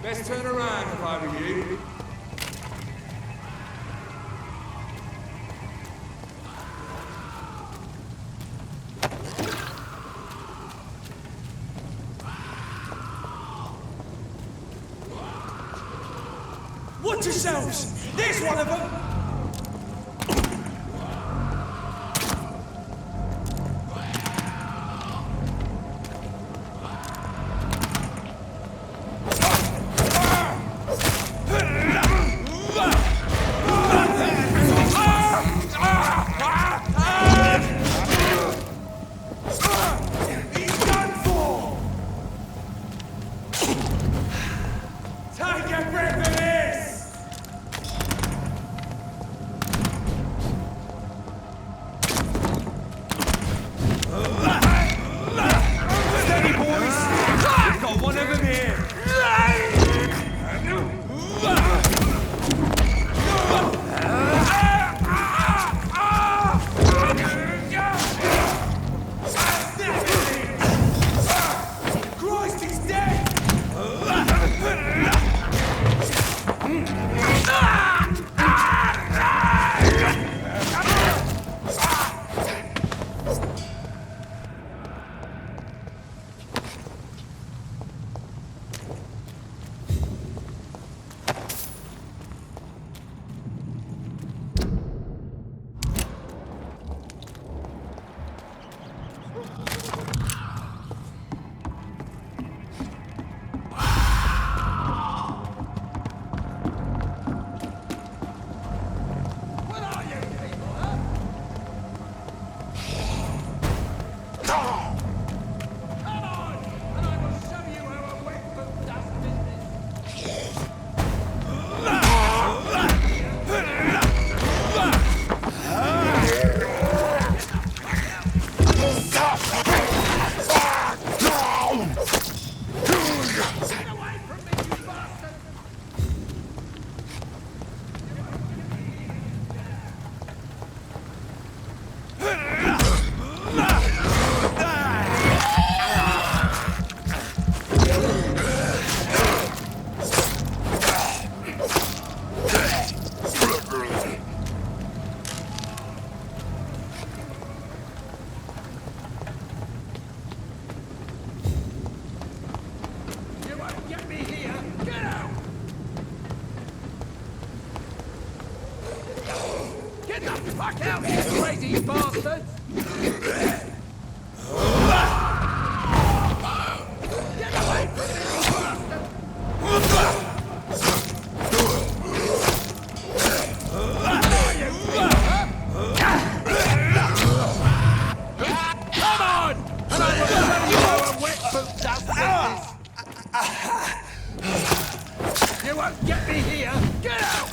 Best turn around if I were you. Watch yourselves! There's one of them! Fuck out, you crazy bastards! Get away from me, you bastard! Come on! And I will tell you how a wet boot does business! You won't get me here! Get out!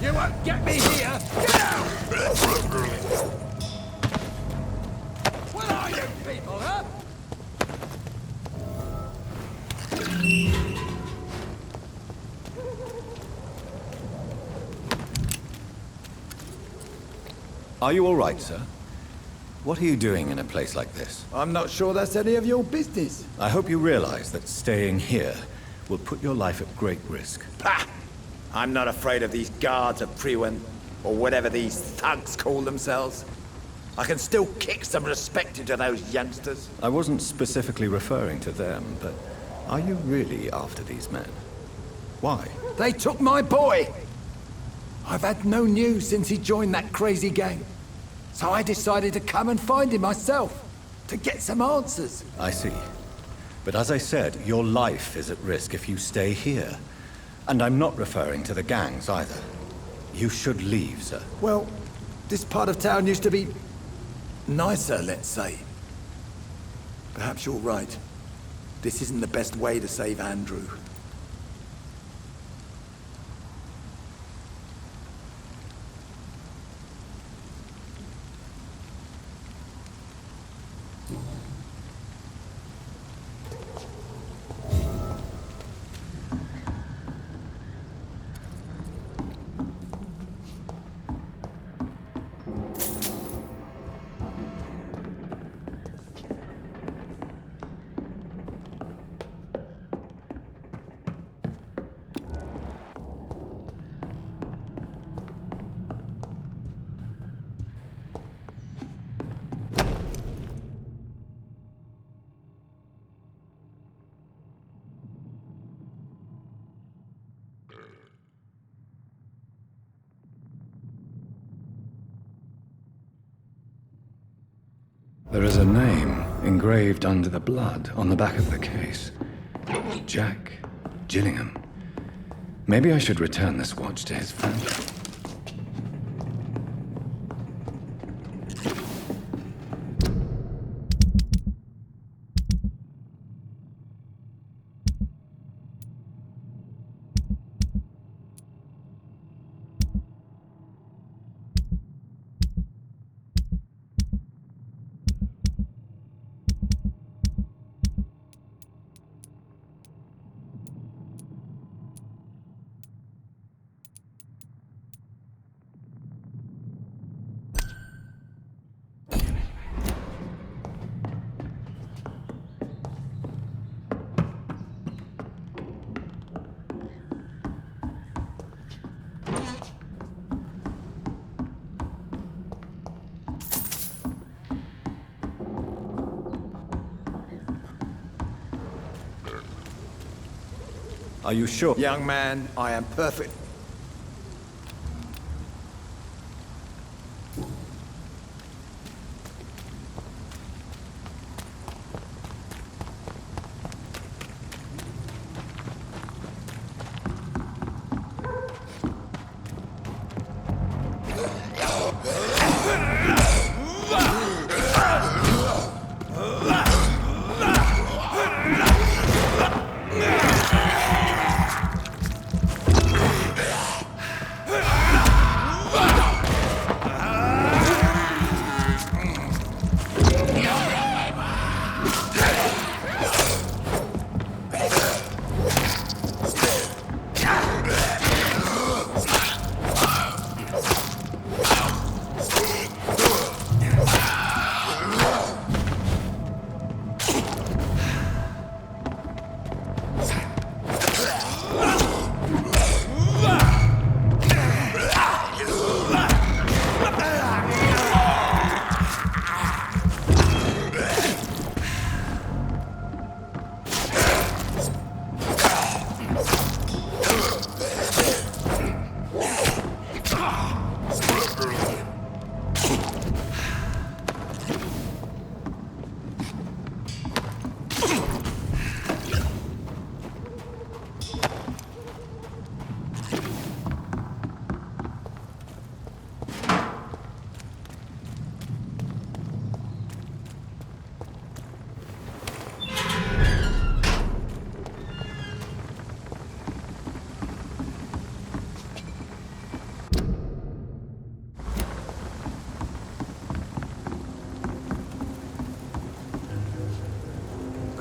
You won't get me here! Get out! What are you people, huh? Are you all right, sir? What are you doing in a place like this? I'm not sure that's any of your business. I hope you realize that staying here will put your life at great risk. Pah! I'm not afraid of these guards of Priwen, or whatever these thugs call themselves. I can still kick some respect into those youngsters. I wasn't specifically referring to them, but are you really after these men? Why? They took my boy! I've had no news since he joined that crazy gang. So I decided to come and find him myself, to get some answers. I see. But as I said, your life is at risk if you stay here. And I'm not referring to the gangs either. You should leave, sir. Well, this part of town used to be nicer, let's say. Perhaps you're right. This isn't the best way to save Andrew. There is a name engraved under the blood on the back of the case. Jack Gillingham. Maybe I should return this watch to his family. Are you sure? Young man, I am perfect.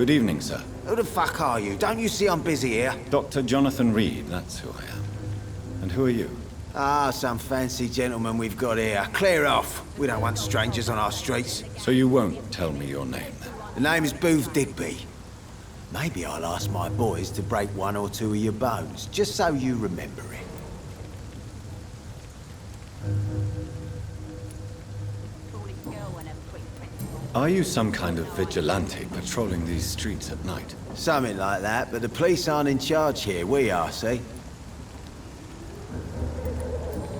Good evening, sir. Who the fuck are you? Don't you see I'm busy here? Dr. Jonathan Reed, that's who I am. And who are you? Ah, some fancy gentleman we've got here. Clear off. We don't want strangers on our streets. So you won't tell me your name, then? The name is Booth Digby. Maybe I'll ask my boys to break one or two of your bones, just so you remember it. Are you some kind of vigilante patrolling these streets at night? Something like that, but the police aren't in charge here. We are, see?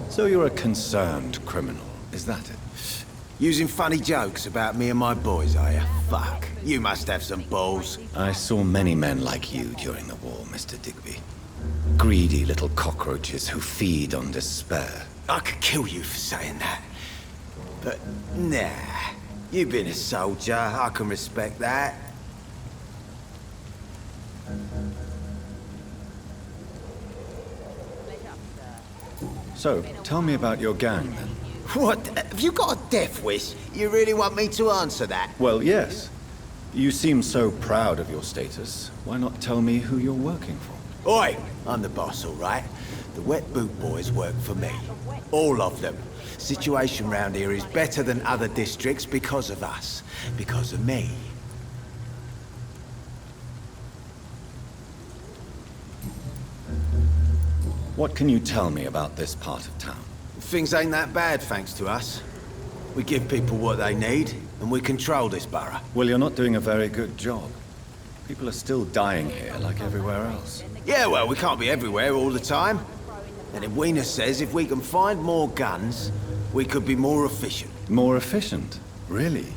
So you're a concerned criminal, is that it? Using funny jokes about me and my boys, are you? Fuck. You must have some balls. I saw many men like you during the war, Mr. Digby. Greedy little cockroaches who feed on despair. I could kill you for saying that. But, nah. You've been a soldier, I can respect that. So, tell me about your gang, then. What? Have you got a death wish? You really want me to answer that? Well, yes. You seem so proud of your status. Why not tell me who you're working for? Oi! I'm the boss, all right? The Wet Boot Boys work for me. All of them. Situation round here is better than other districts because of us. Because of me. What can you tell me about this part of town? Things ain't that bad, thanks to us. We give people what they need, and we control this borough. Well, you're not doing a very good job. People are still dying here like everywhere else. Yeah, well, we can't be everywhere all the time. And Edwina says if we can find more guns, we could be more efficient. More efficient? Really?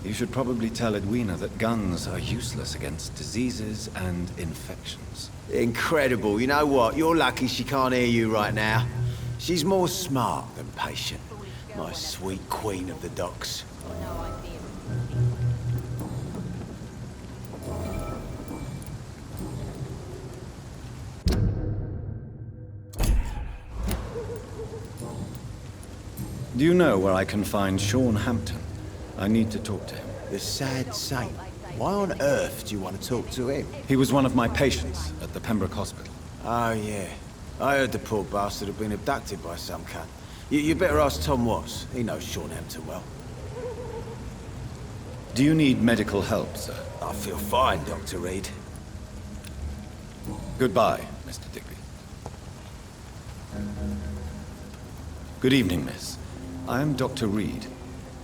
You should probably tell Edwina that guns are useless against diseases and infections. Incredible. You know what? You're lucky she can't hear you right now. She's more smart than patient. My sweet queen of the docks. Do you know where I can find Sean Hampton? I need to talk to him. The sad saint. Why on earth do you want to talk to him? He was one of my patients at the Pembroke Hospital. Oh, yeah. I heard the poor bastard had been abducted by some cunt. You better ask Tom Watts. He knows Sean Hampton well. Do you need medical help, sir? I feel fine, Dr. Reed. Goodbye, Mr. Digby. Good evening, miss. I am Dr. Reed.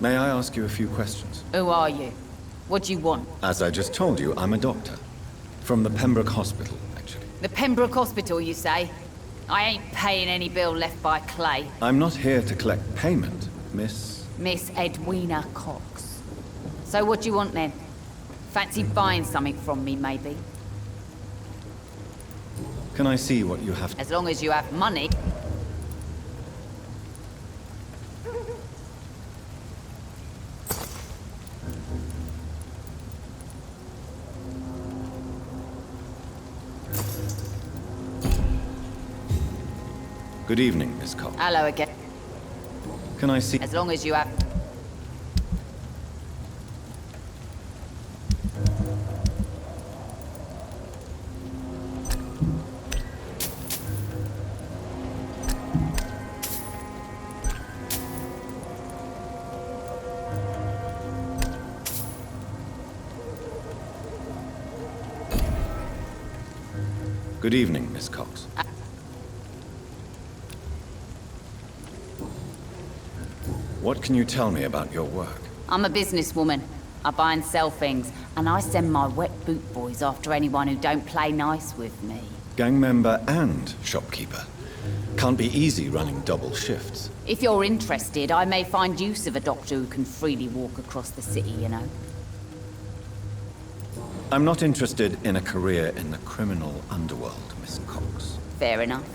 May I ask you a few questions? Who are you? What do you want? As I just told you, I'm a doctor. From the Pembroke Hospital, actually. The Pembroke Hospital, you say? I ain't paying any bill left by Clay. I'm not here to collect payment, miss. Miss Edwina Cox. So what do you want then? Fancy buying something from me, maybe? Can I see what you have? As long as you have money. Good evening, Miss Cox. Hello again. Can I see? As long as you have... Good evening, Miss Cox. What can you tell me about your work? I'm a businesswoman. I buy and sell things, and I send my wet boot boys after anyone who don't play nice with me. Gang member and shopkeeper. Can't be easy running double shifts. If you're interested, I may find use of a doctor who can freely walk across the city, you know. I'm not interested in a career in the criminal underworld, Miss Cox. Fair enough.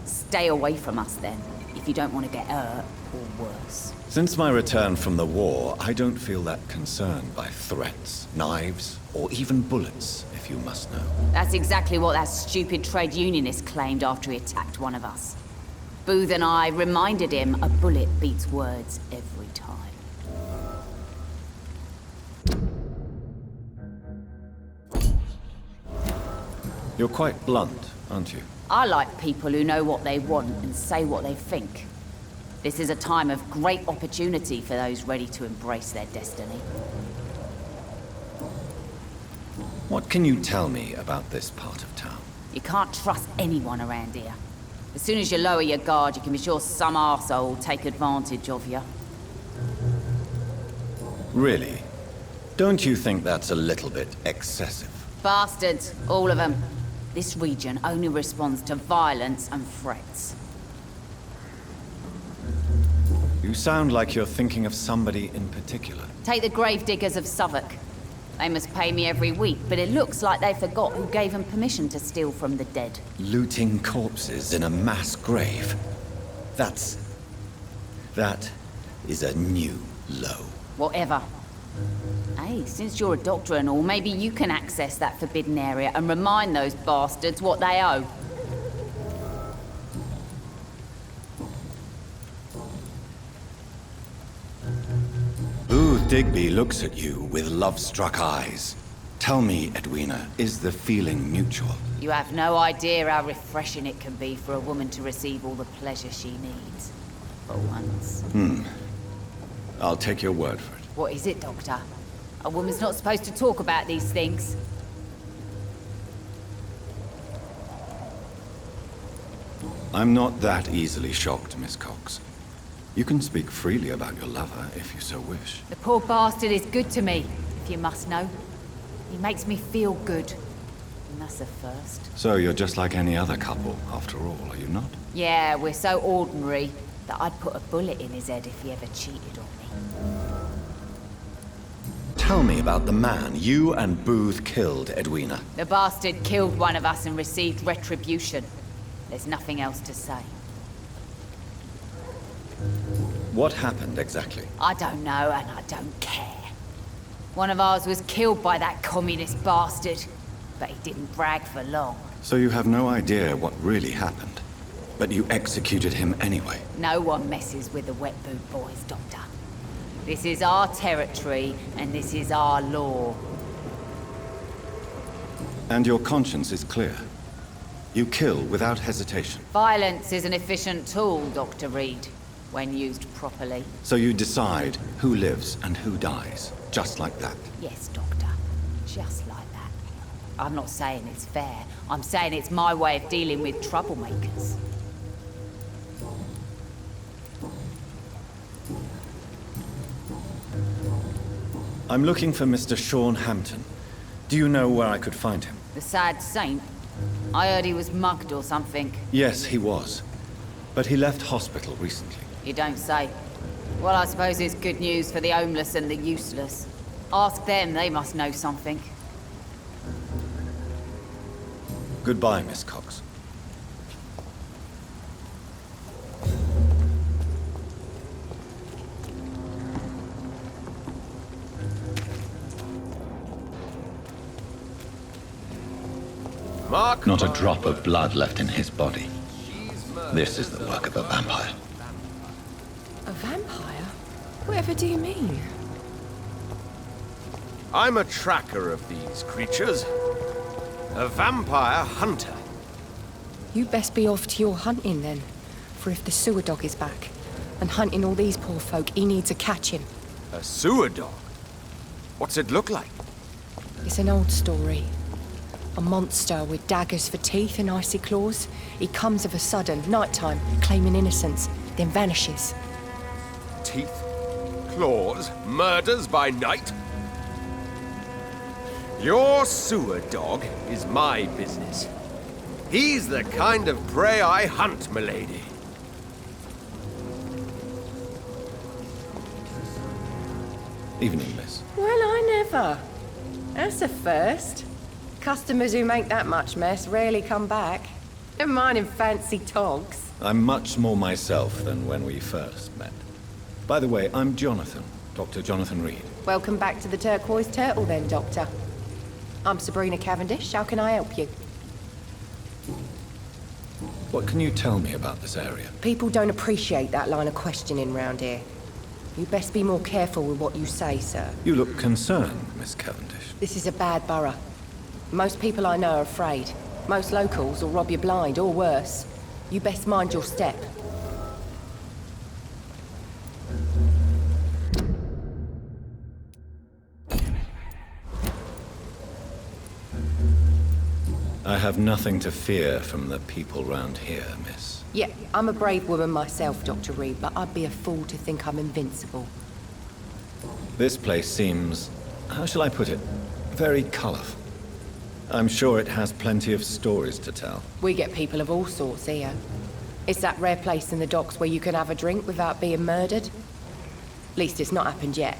Stay away from us then, if you don't want to get hurt or worse. Since my return from the war, I don't feel that concerned by threats, knives, or even bullets, if you must know. That's exactly what that stupid trade unionist claimed after he attacked one of us. Booth and I reminded him a bullet beats words every time. You're quite blunt, aren't you? I like people who know what they want and say what they think. This is a time of great opportunity for those ready to embrace their destiny. What can you tell me about this part of town? You can't trust anyone around here. As soon as you lower your guard, you can be sure some arsehole will take advantage of you. Really? Don't you think that's a little bit excessive? Bastards, all of them. This region only responds to violence and threats. You sound like you're thinking of somebody in particular. Take the gravediggers of Southwark. They must pay me every week, but it looks like they forgot who gave them permission to steal from the dead. Looting corpses in a mass grave. That is a new low. Whatever. Hey, since you're a doctor and all, maybe you can access that forbidden area and remind those bastards what they owe. Booth Digby looks at you with love-struck eyes. Tell me, Edwina, is the feeling mutual? You have no idea how refreshing it can be for a woman to receive all the pleasure she needs. For once. I'll take your word for it. What is it, Doctor? A woman's not supposed to talk about these things. I'm not that easily shocked, Miss Cox. You can speak freely about your lover if you so wish. The poor bastard is good to me, if you must know. He makes me feel good. And that's a first. So you're just like any other couple, after all, are you not? Yeah, we're so ordinary that I'd put a bullet in his head if he ever cheated on me. Tell me about the man you and Booth killed, Edwina. The bastard killed one of us and received retribution. There's nothing else to say. What happened exactly? I don't know, and I don't care. One of ours was killed by that communist bastard, but he didn't brag for long. So you have no idea what really happened, but you executed him anyway. No one messes with the Wet Boot Boys, Doctor. This is our territory, and this is our law. And your conscience is clear. You kill without hesitation. Violence is an efficient tool, Dr. Reed, when used properly. So you decide who lives and who dies, just like that. Yes, Doctor. Just like that. I'm not saying it's fair. I'm saying it's my way of dealing with troublemakers. I'm looking for Mr. Sean Hampton. Do you know where I could find him? The sad saint? I heard he was mugged or something. Yes, he was. But he left hospital recently. You don't say. Well, I suppose it's good news for the homeless and the useless. Ask them, they must know something. Goodbye, Miss Cox. Mark. Not a drop of blood left in his body. This is the work of a vampire. A vampire? Whatever do you mean? I'm a tracker of these creatures. A vampire hunter. You best be off to your hunting then. For if the sewer dog is back and hunting all these poor folk, he needs a catching. A sewer dog? What's it look like? It's an old story. A monster with daggers for teeth and icy claws. He comes of a sudden, nighttime, claiming innocence, then vanishes. Teeth, claws, murders by night? Your sewer dog is my business. He's the kind of prey I hunt, milady. Evening, miss. Well, I never. That's a first. Customers who make that much mess rarely come back. Never mind in fancy togs. I'm much more myself than when we first met. By the way, I'm Jonathan, Dr. Jonathan Reed. Welcome back to the Turquoise Turtle then, Doctor. I'm Sabrina Cavendish. How can I help you? What can you tell me about this area? People don't appreciate that line of questioning round here. You best be more careful with what you say, sir. You look concerned, Miss Cavendish. This is a bad borough. Most people I know are afraid. Most locals will rob you blind, or worse. You best mind your step. I have nothing to fear from the people round here, miss. Yeah, I'm a brave woman myself, Dr. Reed, but I'd be a fool to think I'm invincible. This place seems, how shall I put it, very colorful. I'm sure it has plenty of stories to tell. We get people of all sorts here. It's that rare place in the docks where you can have a drink without being murdered. At least it's not happened yet.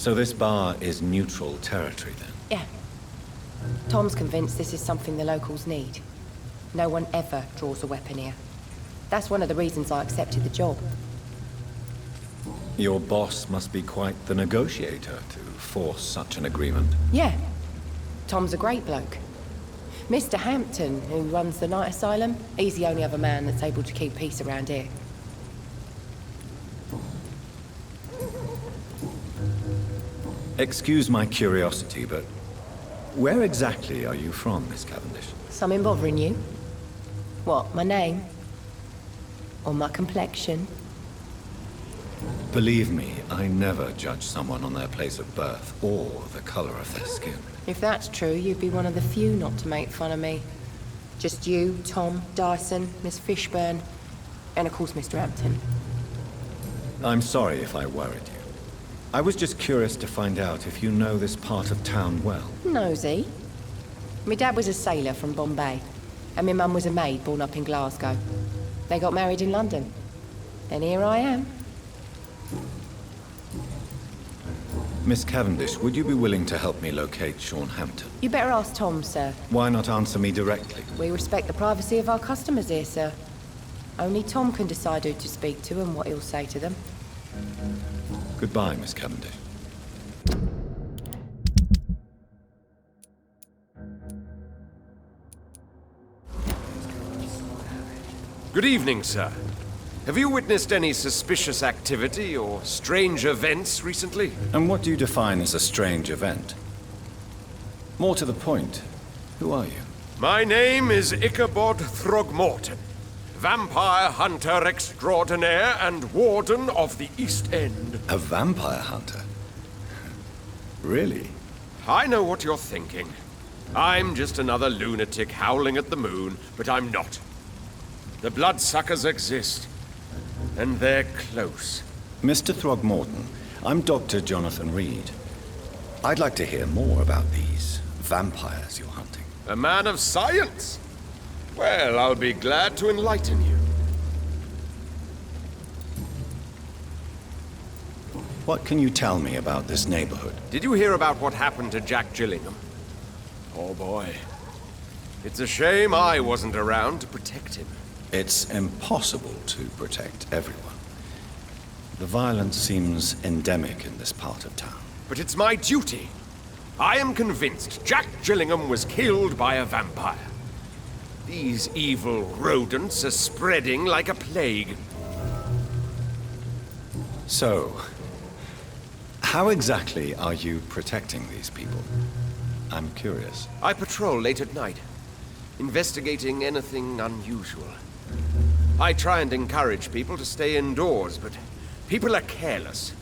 So this bar is neutral territory, then? Yeah. Tom's convinced this is something the locals need. No one ever draws a weapon here. That's one of the reasons I accepted the job. Your boss must be quite the negotiator to force such an agreement. Yeah. Tom's a great bloke. Mr. Hampton, who runs the night asylum, he's the only other man that's able to keep peace around here. Excuse my curiosity, but where exactly are you from, Miss Cavendish? Something bothering you? What, my name? Or my complexion? Believe me, I never judge someone on their place of birth or the color of their skin. If that's true, you'd be one of the few not to make fun of me. Just you, Tom, Dyson, Miss Fishburne, and of course Mr. Hampton. I'm sorry if I worried you. I was just curious to find out if you know this part of town well. Nosy. My dad was a sailor from Bombay, and my mum was a maid born up in Glasgow. They got married in London. Then here I am. Miss Cavendish, would you be willing to help me locate Sean Hampton? You better ask Tom, sir. Why not answer me directly? We respect the privacy of our customers here, sir. Only Tom can decide who to speak to and what he'll say to them. Goodbye, Miss Cavendish. Good evening, sir. Have you witnessed any suspicious activity or strange events recently? And what do you define as a strange event? More to the point, who are you? My name is Ichabod Throgmorton, vampire hunter extraordinaire and warden of the East End. A vampire hunter? Really? I know what you're thinking. I'm just another lunatic howling at the moon, but I'm not. The bloodsuckers exist, and they're close. Mr. Throgmorton, I'm Dr. Jonathan Reed. I'd like to hear more about these vampires you're hunting. A man of science? Well, I'll be glad to enlighten you. What can you tell me about this neighborhood? Did you hear about what happened to Jack Gillingham? Oh boy. It's a shame I wasn't around to protect him. It's impossible to protect everyone. The violence seems endemic in this part of town. But it's my duty. I am convinced Jack Gillingham was killed by a vampire. These evil rodents are spreading like a plague. So, how exactly are you protecting these people? I'm curious. I patrol late at night, investigating anything unusual. I try and encourage people to stay indoors, but people are careless.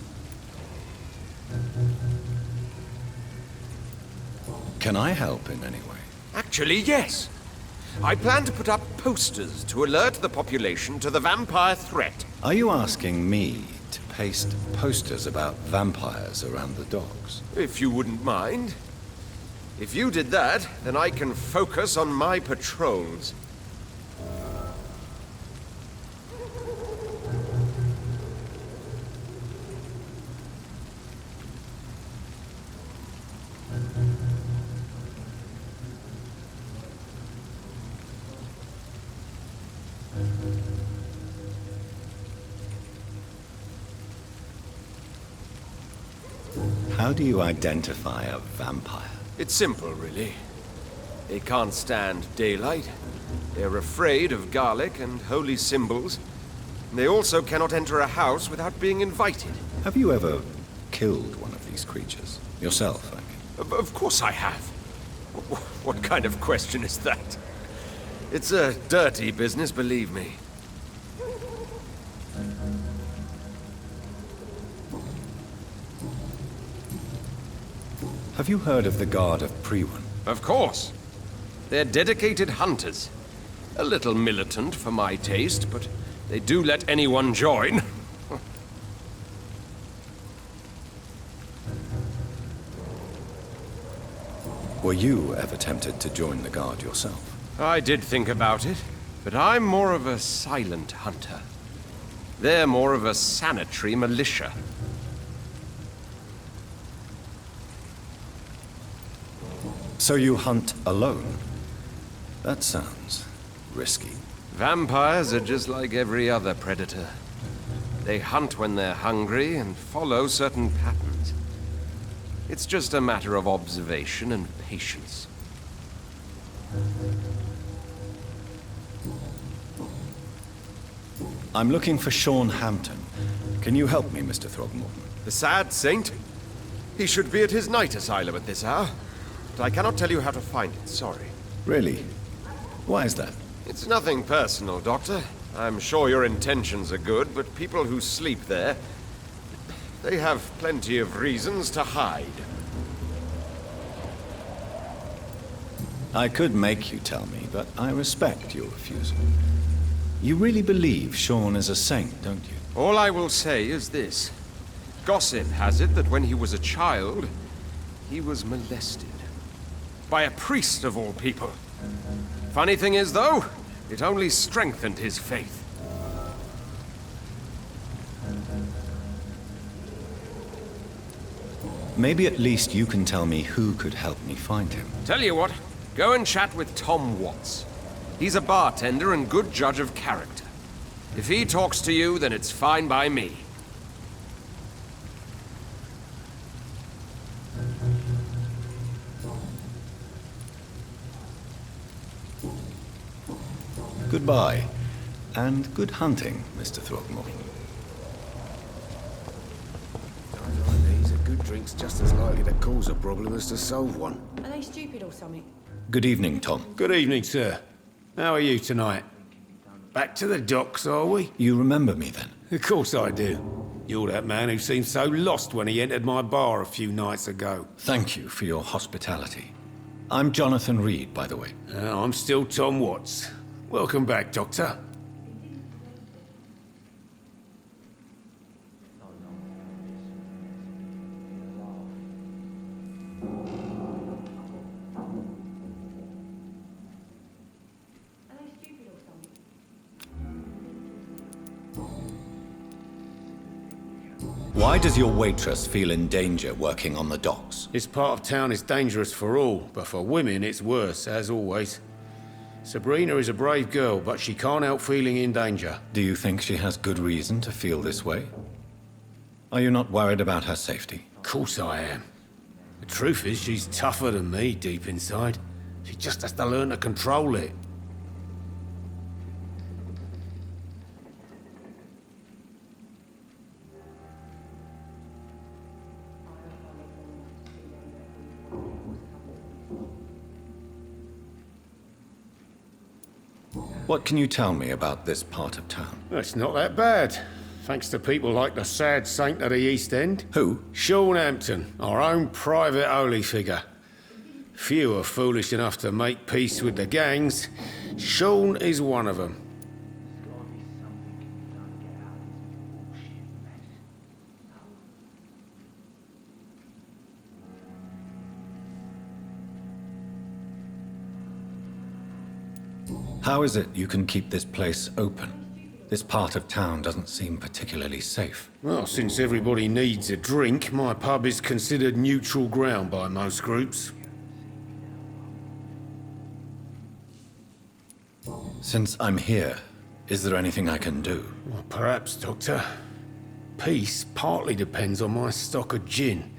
Can I help in any way? Actually, yes. I plan to put up posters to alert the population to the vampire threat. Are you asking me to paste posters about vampires around the docks? If you wouldn't mind. If you did that, then I can focus on my patrols. How do you identify a vampire? It's simple, really. They can't stand daylight. They're afraid of garlic and holy symbols. And they also cannot enter a house without being invited. Have you ever killed one of these creatures? Yourself, I mean. Of course I have. What kind of question is that? It's a dirty business, believe me. Have you heard of the Guard of Priwen? Of course. They're dedicated hunters. A little militant for my taste, but they do let anyone join. Were you ever tempted to join the Guard yourself? I did think about it, but I'm more of a silent hunter. They're more of a sanitary militia. So you hunt alone? That sounds risky. Vampires are just like every other predator. They hunt when they're hungry and follow certain patterns. It's just a matter of observation and patience. I'm looking for Sean Hampton. Can you help me, Mr. Throgmorton? The sad saint? He should be at his night asylum at this hour. But I cannot tell you how to find it, sorry. Really? Why is that? It's nothing personal, Doctor. I'm sure your intentions are good, but people who sleep there, they have plenty of reasons to hide. I could make you tell me, but I respect your refusal. You really believe Sean is a saint, don't you? All I will say is this. Gossip has it that when he was a child, he was molested. By a priest of all people. Funny thing is, though, it only strengthened his faith. Maybe at least you can tell me who could help me find him. Tell you what, go and chat with Tom Watts. He's a bartender and good judge of character. If he talks to you, then it's fine by me. Goodbye, and good hunting, Mr. Throgmorton. These are good drinks just as likely to cause a problem as to solve one. Are they stupid or something? Good evening, Tom. Good evening, sir. How are you tonight? Back to the docks, are we? You remember me then? Of course I do. You're that man who seemed so lost when he entered my bar a few nights ago. Thank you for your hospitality. I'm Jonathan Reed, by the way. I'm still Tom Watts. Welcome back, Doctor. Why does your waitress feel in danger working on the docks? This part of town is dangerous for all, but for women it's worse, as always. Sabrina is a brave girl, but she can't help feeling in danger. Do you think she has good reason to feel this way? Are you not worried about her safety? Of course I am. The truth is, she's tougher than me deep inside. She just has to learn to control it. What can you tell me about this part of town? It's not that bad. Thanks to people like the sad saint of the East End. Who? Sean Hampton, our own private holy figure. Few are foolish enough to make peace with the gangs. Sean is one of them. How is it you can keep this place open? This part of town doesn't seem particularly safe. Well, since everybody needs a drink, my pub is considered neutral ground by most groups. Since I'm here, is there anything I can do? Well, perhaps, Doctor. Peace partly depends on my stock of gin.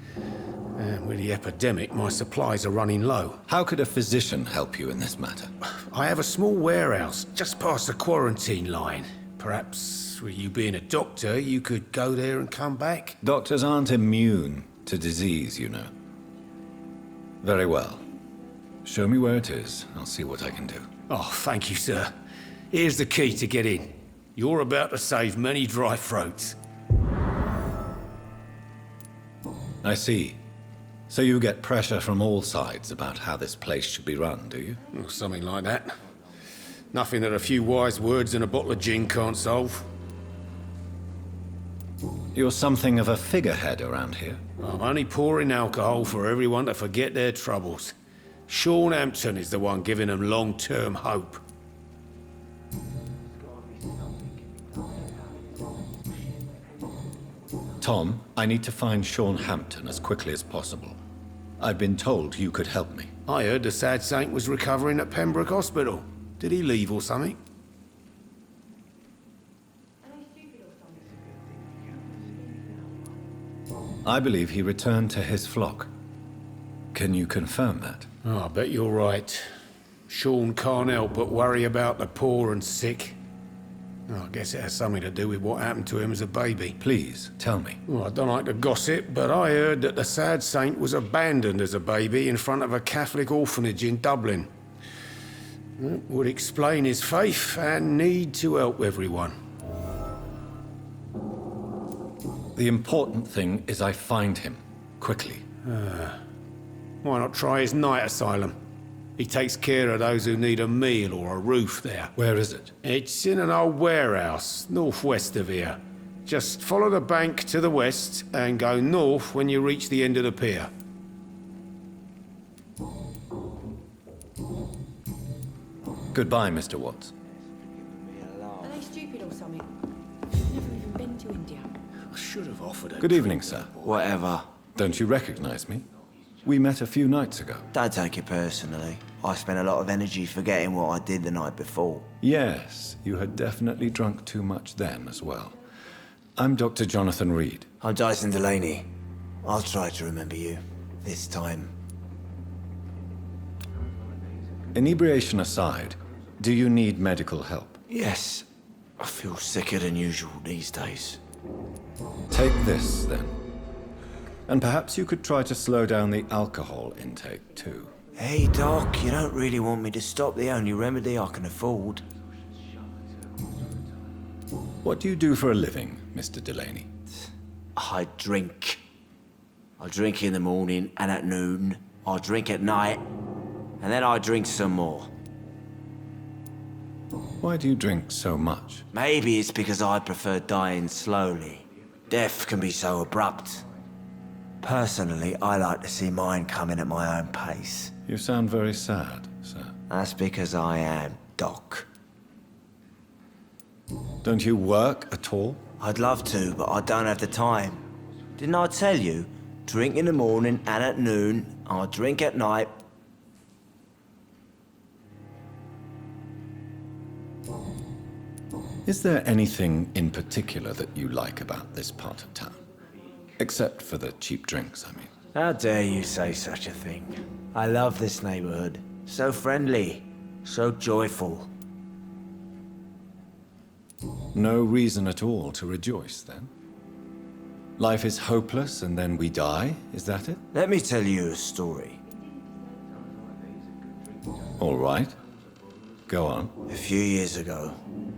And with the epidemic, my supplies are running low. How could a physician help you in this matter? I have a small warehouse just past the quarantine line. Perhaps, with you being a doctor, you could go there and come back? Doctors aren't immune to disease, you know. Very well. Show me where it is. I'll see what I can do. Oh, thank you, sir. Here's the key to get in. You're about to save many dry throats. I see. So you get pressure from all sides about how this place should be run, do you? Or something like that. Nothing that a few wise words and a bottle of gin can't solve. You're something of a figurehead around here. I'm only pouring alcohol for everyone to forget their troubles. Sean Hampton is the one giving them long-term hope. Tom, I need to find Sean Hampton as quickly as possible. I've been told you could help me. I heard the sad saint was recovering at Pembroke Hospital. Did he leave or something? I believe he returned to his flock. Can you confirm that? Oh, I bet you're right. Sean can't help but worry about the poor and sick. Oh, I guess it has something to do with what happened to him as a baby. Please, tell me. Well, I don't like to gossip, but I heard that the sad saint was abandoned as a baby in front of a Catholic orphanage in Dublin. That would explain his faith and need to help everyone. The important thing is I find him, quickly. Why not try his night asylum? He takes care of those who need a meal or a roof there. Where is it? It's in an old warehouse, northwest of here. Just follow the bank to the west and go north when you reach the end of the pier. Goodbye, Mr. Watts. Are they stupid or something? I've never even been to India. I should have offered a Good evening, sir. Whatever. Don't you recognize me? We met a few nights ago. Don't take it personally. I spent a lot of energy forgetting what I did the night before. Yes, you had definitely drunk too much then as well. I'm Dr. Jonathan Reed. I'm Dyson Delaney. I'll try to remember you. This time. Inebriation aside, do you need medical help? Yes. I feel sicker than usual these days. Take this, then. And perhaps you could try to slow down the alcohol intake, too. Hey, Doc, you don't really want me to stop the only remedy I can afford. What do you do for a living, Mr. Delaney? I drink. I drink in the morning and at noon. I drink at night. And then I drink some more. Why do you drink so much? Maybe it's because I prefer dying slowly. Death can be so abrupt. Personally, I like to see mine coming at my own pace. You sound very sad, sir. That's because I am, Doc. Don't you work at all? I'd love to, but I don't have the time. Didn't I tell you? Drink in the morning and at noon. I drink at night. Is there anything in particular that you like about this part of town? Except for the cheap drinks, I mean. How dare you say such a thing? I love this neighborhood. So friendly, so joyful. No reason at all to rejoice, then? Life is hopeless and then we die, is that it? Let me tell you a story. All right. Go on. A few years ago,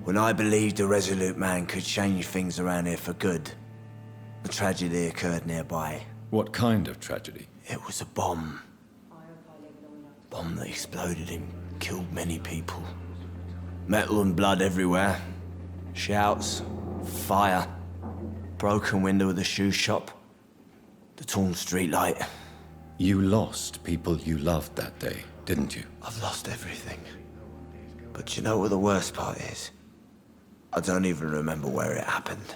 when I believed a resolute man could change things around here for good, a tragedy occurred nearby. What kind of tragedy? It was a bomb. Bomb that exploded and killed many people. Metal and blood everywhere. Shouts, fire, broken window of the shoe shop, the torn streetlight. You lost people you loved that day, didn't you? I've lost everything. But you know what the worst part is? I don't even remember where it happened.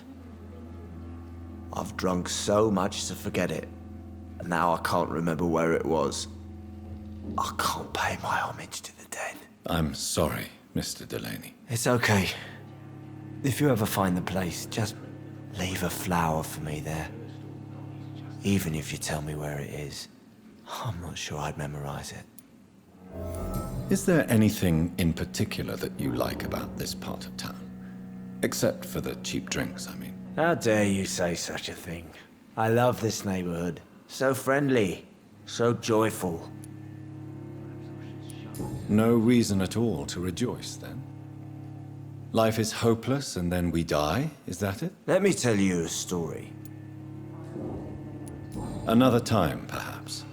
I've drunk so much to forget it, and now I can't remember where it was. I can't pay my homage to the dead. I'm sorry, Mr. Delaney. It's okay. If you ever find the place, just leave a flower for me there. Even if you tell me where it is, I'm not sure I'd memorize it. Is there anything in particular that you like about this part of town? Except for the cheap drinks, I mean. How dare you say such a thing? I love this neighborhood. So friendly, so joyful. No reason at all to rejoice, then? Life is hopeless and then we die, is that it? Let me tell you a story. Another time, perhaps.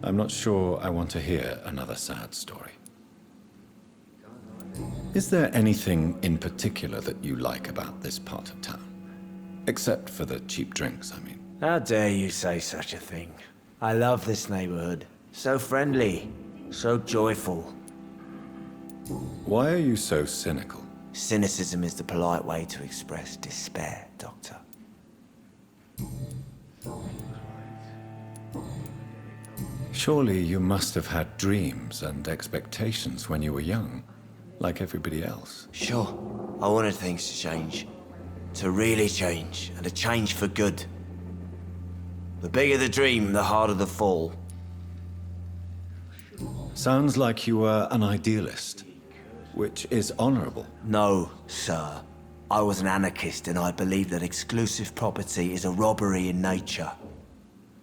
I'm not sure I want to hear another sad story. Is there anything in particular that you like about this part of town? Except for the cheap drinks, I mean. How dare you say such a thing? I love this neighborhood. So friendly, so joyful. Why are you so cynical? Cynicism is the polite way to express despair, Doctor. Surely you must have had dreams and expectations when you were young, like everybody else. Sure, I wanted things to change. To really change, and to change for good. The bigger the dream, the harder the fall. Sounds like you were an idealist, which is honorable. No, sir. I was an anarchist and I believed that exclusive property is a robbery in nature.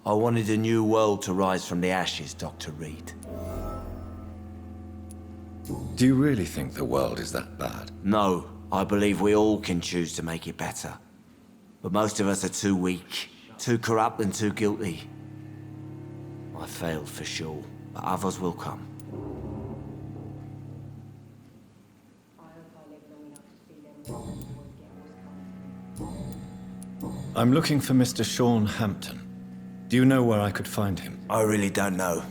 I wanted a new world to rise from the ashes, Dr. Reed. Do you really think the world is that bad? No, I believe we all can choose to make it better. But most of us are too weak, too corrupt and too guilty. I failed for sure, but others will come. I'm looking for Mr. Sean Hampton. Do you know where I could find him? I really don't know.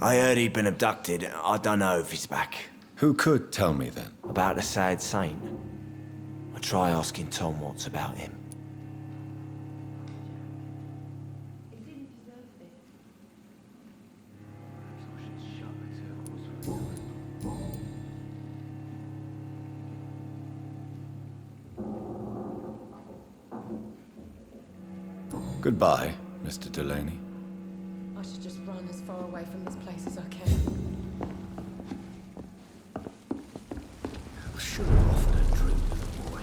I heard he'd been abducted. I don't know if he's back. Who could tell me then? About the sad saint. I'll try asking Tom what's about him. Goodbye, Mr. Delaney. I should just run as far away from this place as I can. I should have offered a drink to the boy.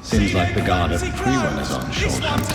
Seems like the guard of Pre-One is on Sean Hampton.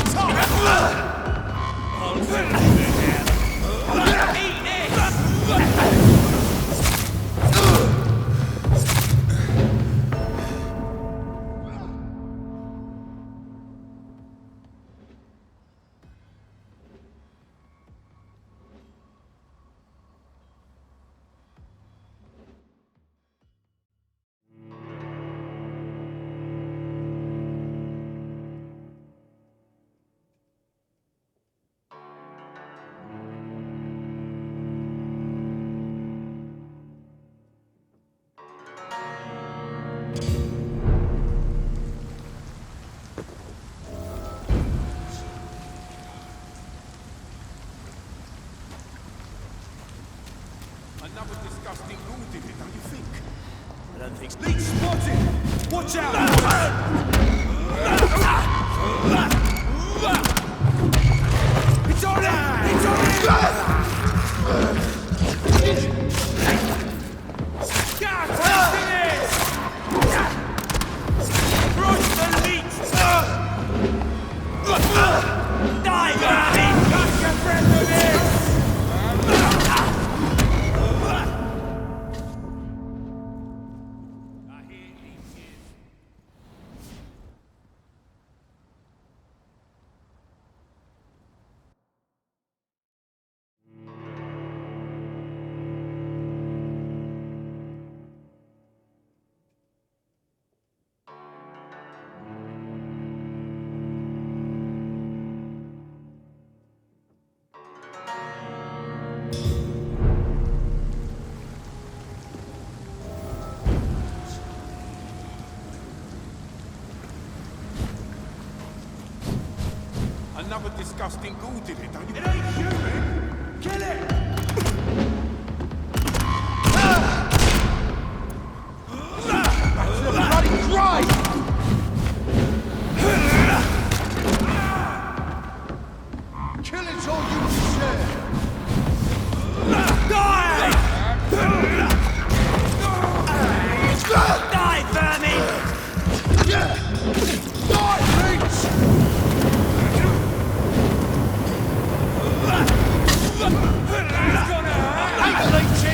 Another disgusting rule did it, don't you think? I don't think so. Leech spotted! Watch out! It's on it! It's on it! God, finish! Crush the leech! Die, baby! Catch your breath of it! Another disgusting ghoul did it, don't you? It ain't human! Kill it! Back to the bloody cry! Kill it all you deserve! Die! Die, vermin! Die, Leech!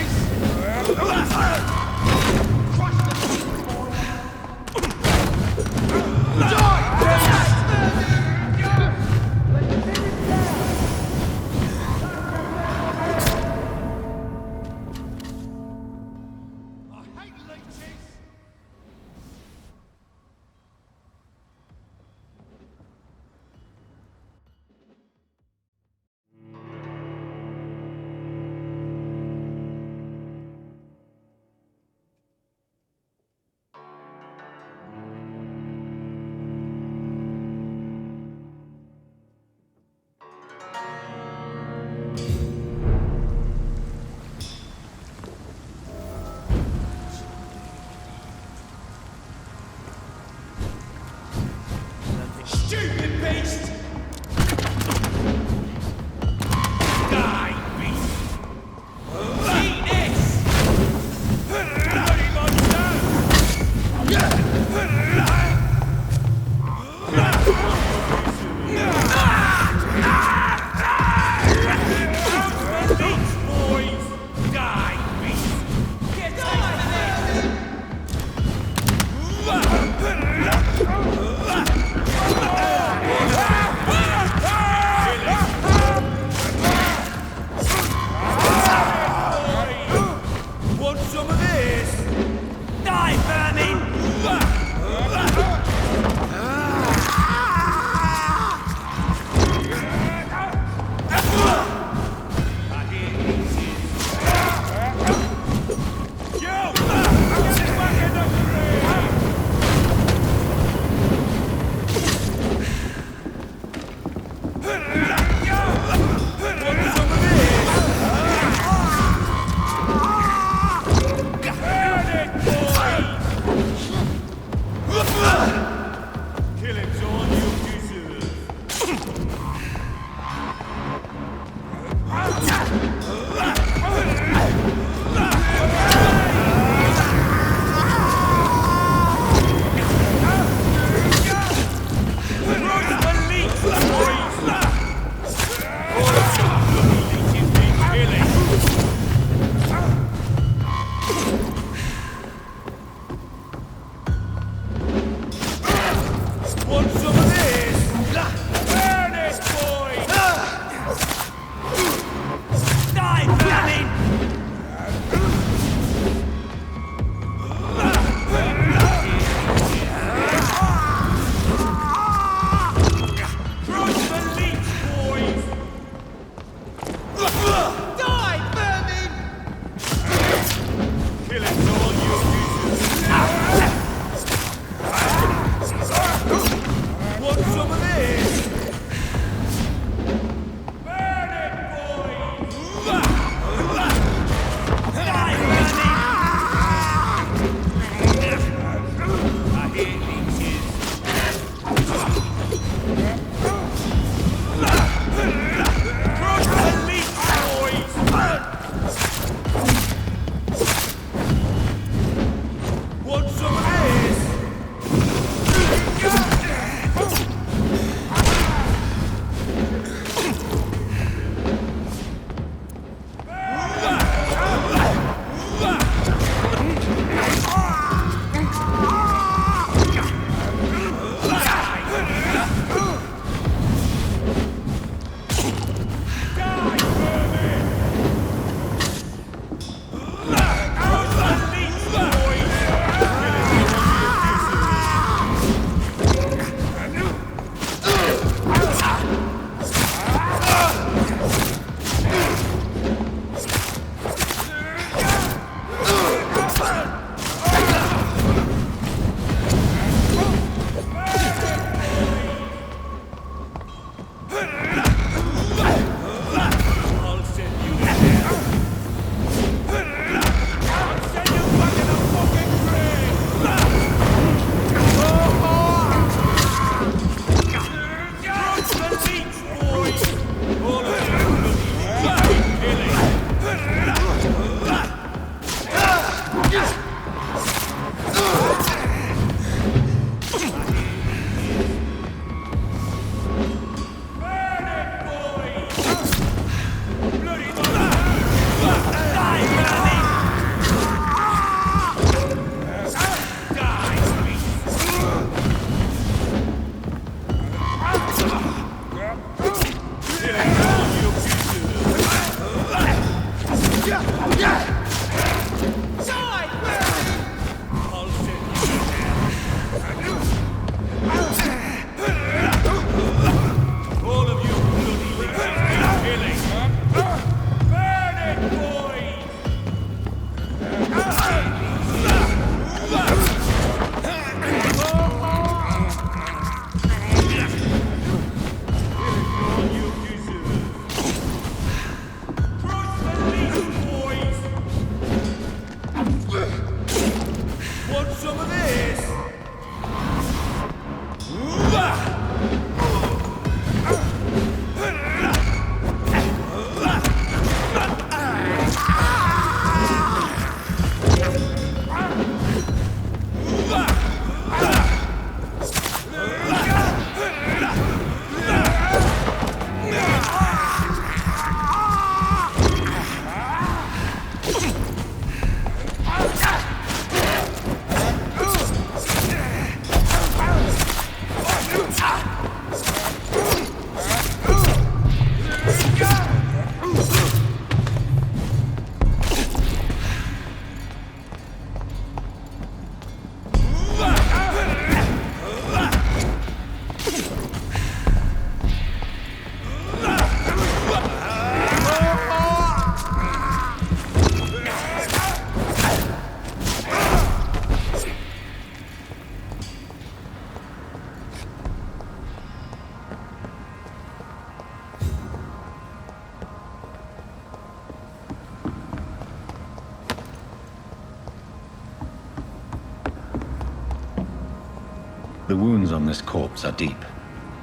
The wounds on this corpse are deep,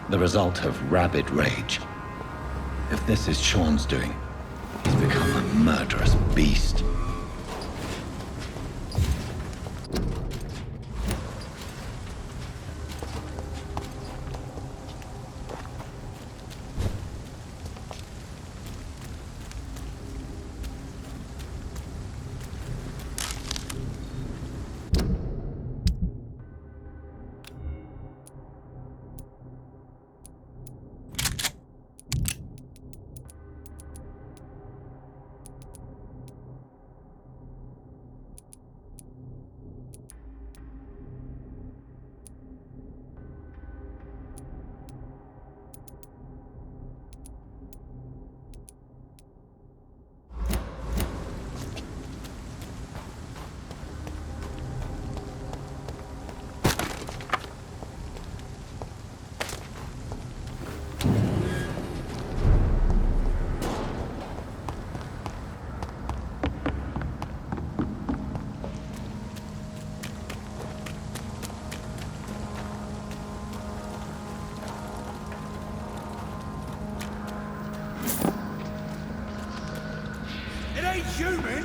the result of rabid rage. If this is Sean's doing, he's become a murderous beast. It ain't human!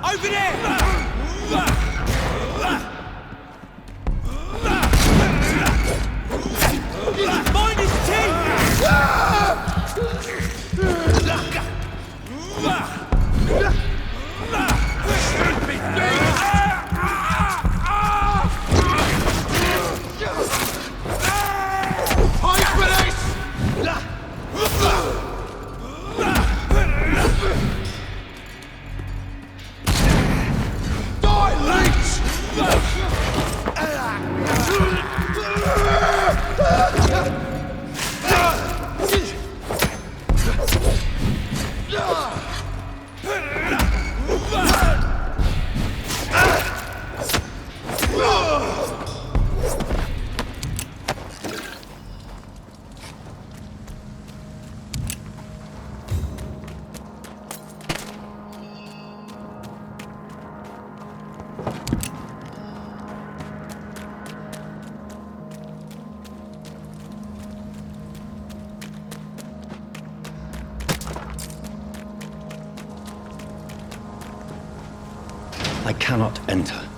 Over there! Mind his I cannot enter.